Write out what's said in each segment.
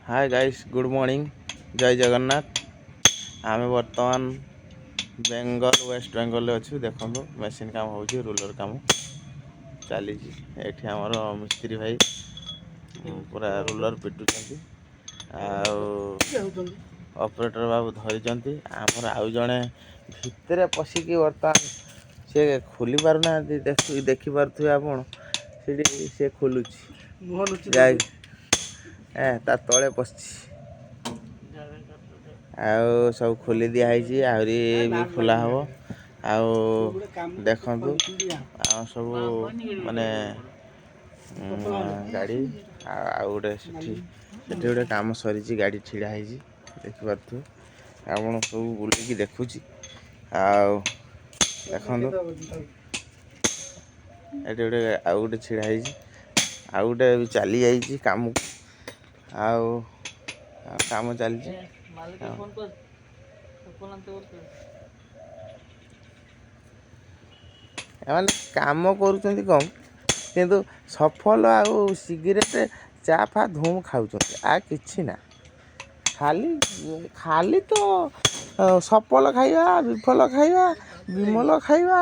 Hi guys good morning जय जगन्नाथ। आमे वर्तमान बेंगल वेस्ट बेंगल अच्छु देखो मेसीन काम हो रूलर काम चली ये आमर मिस्त्री भाई पूरा रूलर पिटुंट ऑपरेटर बाबू धरी आमर आउ जड़े भितर पशिक बर्तमान से खोली पार ना देखिपे आप से खोलुची ता तले पशि आउ सब खोली दिखाई आहरी भी खोला हम आउ देखु सब माने गाड़ी आउ गोटे गोटे काम सरी गाड़ी छिड़ा है देखिपे आप सब बुलिकी देखुची आउ गोटे आउ गोटे छिड़ा है आउ गोटे भी चली जाइए काम आउ काम चलती काम करुँच कम किंतु सफल आउ सिगरेट चा फा धूम खाऊँ आ कि ना खाली खाली तो सफल खाइबा विफल खाइबा विमल खाइबा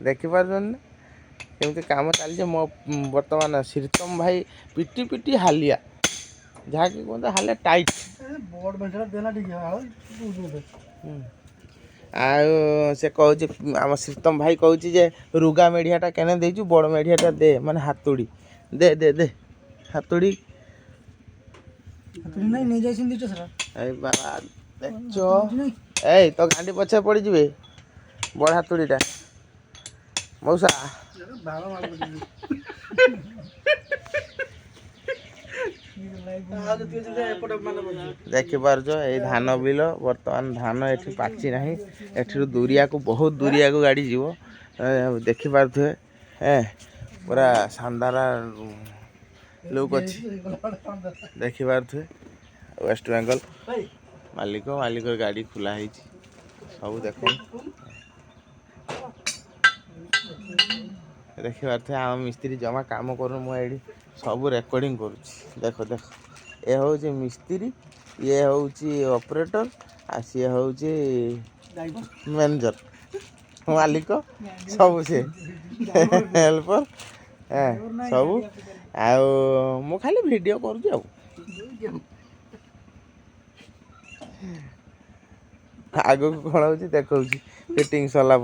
देखिपार केमती काम चली मो बर्तमान श्रीतम भाई पिटी पिटी हालिया जहाँ कि कहते हालिया टाइट से कहूँ आम श्रीतम भाई कहूँ जे रुगा मेढ़ियाटा केने देचु बड़ मेढ़ियाटा दे माने हातुड़ी दे दे दे हातुड़ी बाबा देख ए तो गांडी पछे पड़ जाए बड़ हातुड़ीटा मौसा देखिपार ये धान बिल बर्तमान धान ये पाची ना एठू दूरिया को बहुत दूरिया को गाड़ी जीव देखिपे पूरा शानदार लुक अच्छी देखिपे वेस्ट बेंगल मालिक मालिक गाड़ी खुला है सब देख देखिपे आम मिस्त्री जमा काम कर मुझे सब रेकर्डिंग करुँच देख देख ये हूँ मिस्त्री ये हूँ ऑपरेटर आ सी हूँ मैनेजर मालिक सब से हेल्पर सब मु खाली वीडियो करुँच आग को कौन हो देखा फिटिंग सरला